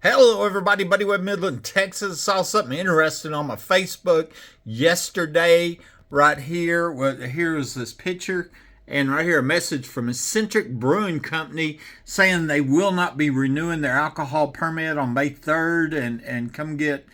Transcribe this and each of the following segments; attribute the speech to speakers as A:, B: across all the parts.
A: Hello, everybody. Buddy Web Midland, Texas. Saw something interesting on my Facebook yesterday. Right here, here is this picture, and right here a message from Eccentric Brewing Company saying they will not be renewing their alcohol permit on May 3rd, and come get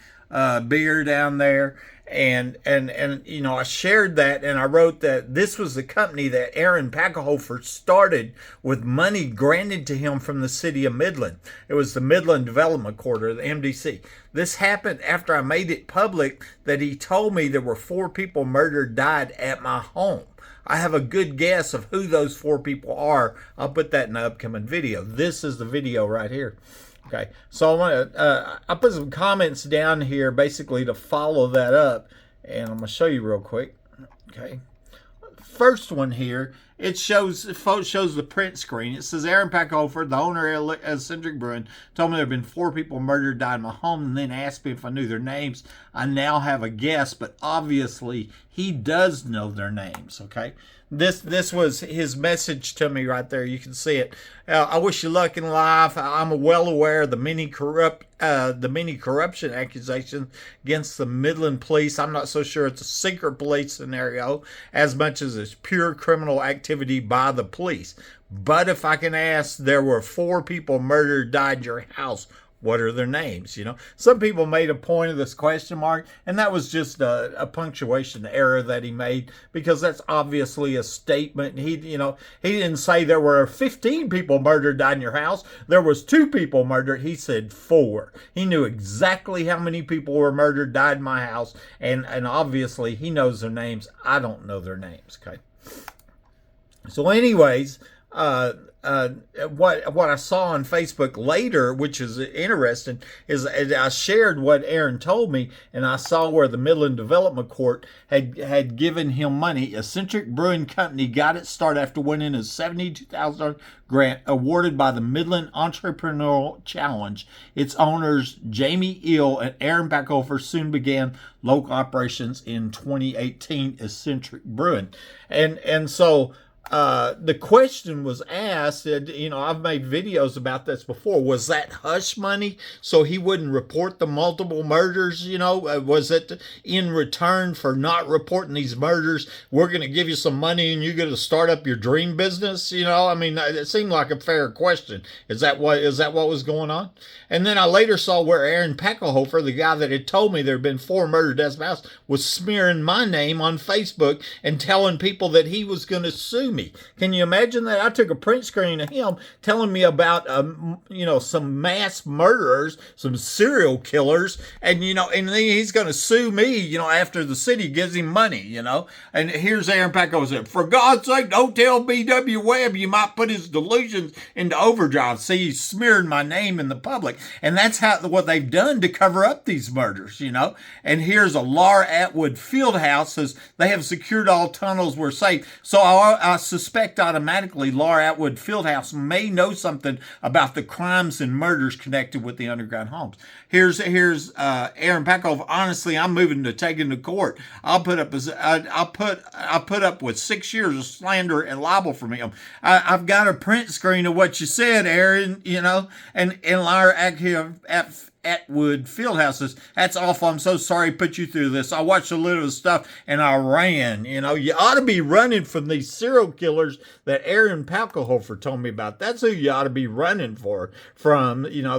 A: beer down there. And I shared that, and I wrote that this was the company that Aaron Pachlhofer started with money granted to him from the City of Midland. It was the Midland Development Corporation, the MDC. This happened after I made it public that he told me there were 4 people murdered, died at my home. I have a good guess of who those 4 people are. I'll put that in the upcoming video. This is the video right here. Okay, so I put some comments down here basically to follow that up, and I'm going to show you real quick. Okay, first one here, it shows the print screen. It says Aaron Pachlhofer, the owner of Eccentric Brewing, told me there have been 4 people murdered, died in my home, and then asked me if I knew their names. I now have a guess, but obviously he does know their names. Okay, this was his message to me right there. You can see it. I wish you luck in life. I'm well aware of the many corruption accusations against the Midland police. I'm not so sure it's a secret police scenario as much as it's pure criminal activity by the police. But if I can ask, there were 4 people murdered, died in your house. What are their names? Some people made a point of this question mark, and that was just a punctuation error that he made, because that's obviously a statement. He didn't say there were 15 people murdered, died in your house. There was 2 people murdered. He said 4. He knew exactly how many people were murdered, died in my house, and obviously he knows their names. I don't know their names. Okay. So, anyways, what I saw on Facebook later, which is interesting, is I shared what Aaron told me, and I saw where the Midland Development Corp had given him money. Eccentric Brewing Company got its start after winning a $72,000 grant awarded by the Midland Entrepreneurial Challenge. Its owners, Jamie Eel and Aaron Pachlhofer, soon began local operations in 2018, Eccentric Brewing. And so the question was asked, I've made videos about this before. Was that hush money so he wouldn't report the multiple murders? Was it in return for not reporting these murders, we're going to give you some money and you're going to start up your dream business? It seemed like a fair question. Is that what was going on? And then I later saw where Aaron Pachlhofer, the guy that had told me there had been 4 murder deaths in my house, was smearing my name on Facebook and telling people that he was going to sue me. Can you imagine that? I took a print screen of him telling me about, some mass murderers, some serial killers, and then he's going to sue me, after the city gives him money, And here's Aaron Pachlhofer said, "For God's sake, don't tell B.W. Webb you might put his delusions into overdrive." See, he's smearing my name in the public, and that's what they've done to cover up these murders, And here's a Laura Atwood Fieldhouse says they have secured all tunnels were safe. So I suspect automatically Laura Atwood Fieldhouse may know something about the crimes and murders connected with the underground homes. Here's Aaron Pachlhofer. Honestly, I'm moving to take him to court. I'll put up with 6 years of slander and libel from him. I've got a print screen of what you said, Aaron. And Laura Atwood Fieldhouse says, "That's awful. I'm so sorry to put you through this. I watched a little of the stuff and I ran." You ought to be running from these serial killers that Aaron Pachlhofer told me about. That's who you ought to be running from.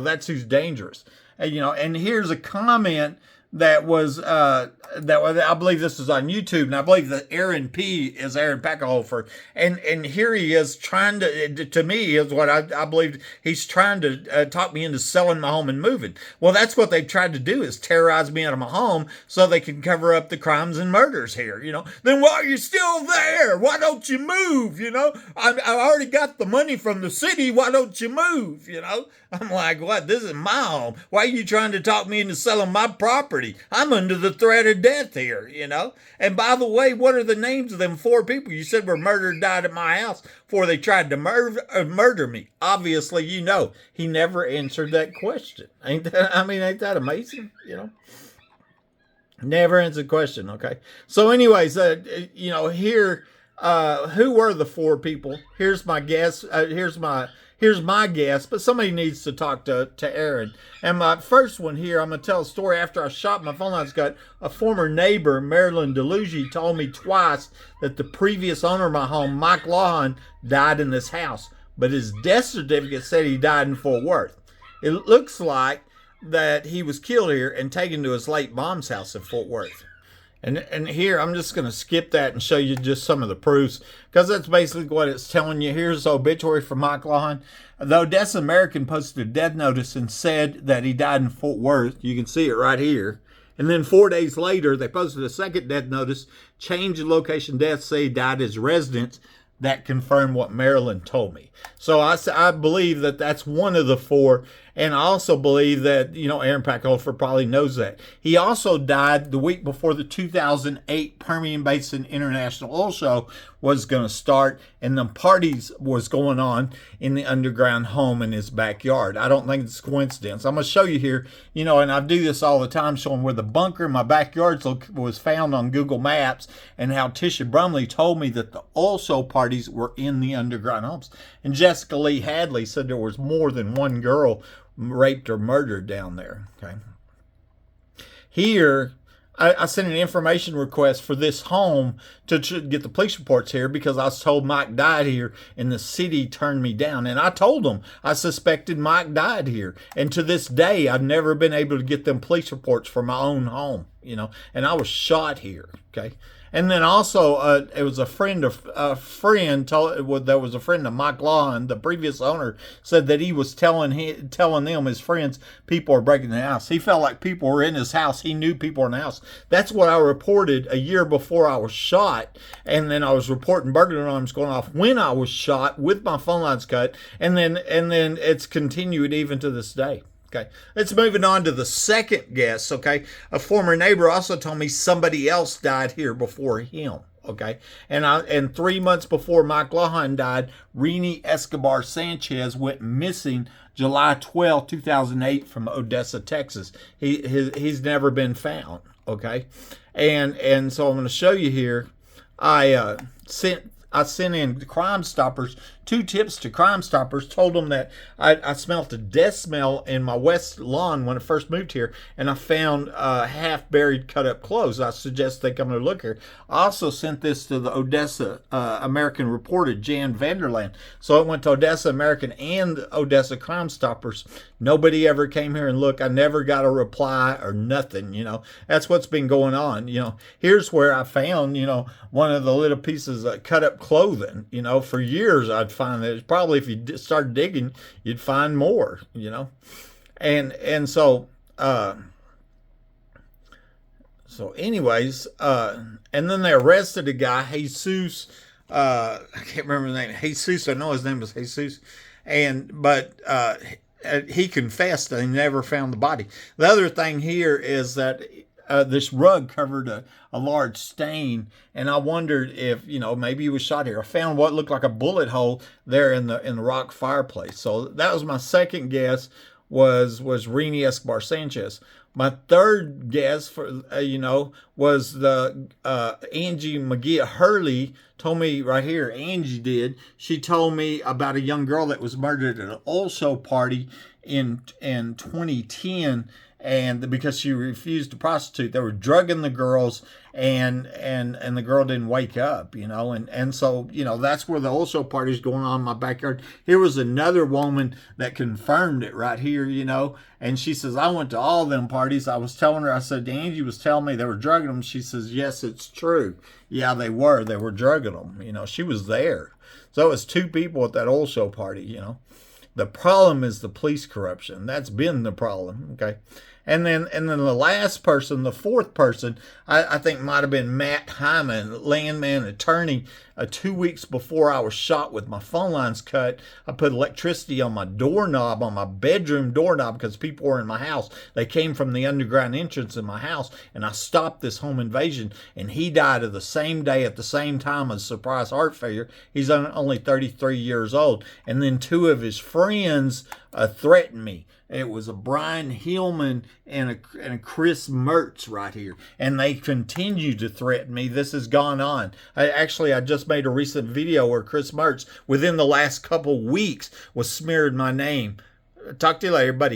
A: That's who's dangerous. And here's a comment that was I believe this is on YouTube, and I believe that Aaron P is Aaron Pachlhofer, and here he is trying to me is what I believe he's trying to talk me into selling my home and moving. Well, that's what they've tried to do, is terrorize me out of my home so they can cover up the crimes and murders here. Then why are you still there? Why don't you move? I already got the money from the city. Why don't you move? I'm like, what? This is my home. Why are you trying to talk me into selling my property? I'm under the threat of death here, And by the way, what are the names of them 4 people you said were murdered, died at my house before they tried to murder me? Obviously, he never answered that question. Ain't that amazing? Never answered the question. Okay. So anyways, here, who were the 4 people? Here's my guess. here's my guess, but somebody needs to talk to Aaron. And my first one here, I'm going to tell a story after I shot my phone line's cut. A former neighbor, Marilyn DeLuigi, told me twice that the previous owner of my home, Mike Lawson, died in this house, but his death certificate said he died in Fort Worth. It looks like that he was killed here and taken to his late mom's house in Fort Worth. And here, I'm just going to skip that and show you just some of the proofs, because that's basically what it's telling you. Here's the obituary for Mike Lawson. The Odessa American posted a death notice and said that he died in Fort Worth. You can see it right here. And then 4 days later, they posted a second death notice, changed the location death, say he died at his residence. That confirmed what Marilyn told me. So I believe that that's one of the four. And I also believe that, Aaron Pachlhofer probably knows that. He also died the week before the 2008 Permian Basin International Oil Show was going to start, and the parties was going on in the underground home in his backyard. I don't think it's a coincidence. I'm going to show you here, and I do this all the time, showing where the bunker in my backyard was found on Google Maps, and how Tisha Brumley told me that the oil show parties were in the underground homes. And Jessica Lee Hadley said there was more than one girl raped or murdered down there. Okay. Here, I sent an information request for this home to get the police reports here, because I was told Mike died here and the city turned me down. And I told them I suspected Mike died here. And to this day, I've never been able to get them police reports for my own home, and I was shot here. Okay. And then also, it was a friend of Mike Lawson, the previous owner, said that he was telling them, his friends, people are breaking the house. He felt like people were in his house. He knew people were in the house. That's what I reported a year before I was shot. And then I was reporting burglary alarms going off when I was shot with my phone lines cut. And then it's continued even to this day. Okay, let's moving on to the second guess. Okay, a former neighbor also told me somebody else died here before him. Okay, and 3 months before Mike Lawson died, Rini Escobar Sanchez went missing July 12, 2008 from Odessa, Texas. He's never been found. Okay, and so I'm going to show you here. I sent in Crime Stoppers 2 tips to Crime Stoppers, told them that I smelled a death smell in my west lawn when I first moved here, and I found half-buried, cut-up clothes. I suggest they come and look here. I also sent this to the Odessa American reporter, Jan Vanderland. So it went to Odessa American and Odessa Crime Stoppers. Nobody ever came here and looked. I never got a reply or nothing, That's what's been going on, Here's where I found, one of the little pieces of cut-up clothing, For years I'd find that. Probably if you start digging, you'd find more, And so anyways, and then they arrested a guy, Jesus, I can't remember his name, Jesus, I know his name was Jesus, but he confessed that he never found the body. The other thing here is that this rug covered a large stain, and I wondered if maybe he was shot here. I found what looked like a bullet hole there in the rock fireplace. So that was my second guess, was Rini Escobar Sanchez. My third guess was the Angie McGee Hurley told me right here. Angie did. She told me about a young girl that was murdered at an oil show party in 2010. And because she refused to prostitute, they were drugging the girls, and the girl didn't wake up, and so, that's where the oil show party is going on in my backyard. Here was another woman that confirmed it right here, and she says, I went to all them parties. I was telling her, I said, Angie was telling me they were drugging them. She says, yes, it's true. Yeah, they were drugging them. She was there. So it was 2 people at that oil show party, The problem is the police corruption. That's been the problem, okay? And then the last person, the fourth person, I think might have been Matt Hyman, landman attorney. 2 weeks before I was shot with my phone lines cut, I put electricity on my doorknob, on my bedroom doorknob, because people were in my house. They came from the underground entrance in my house, and I stopped this home invasion. And he died of the same day at the same time as surprise heart failure. He's only 33 years old. And then 2 of his friends threatened me. It was a Brian Hillman and a Chris Mertz right here. And they continue to threaten me. This has gone on. I just made a recent video where Chris Mertz, within the last couple weeks, was smearing my name. Talk to you later, buddy.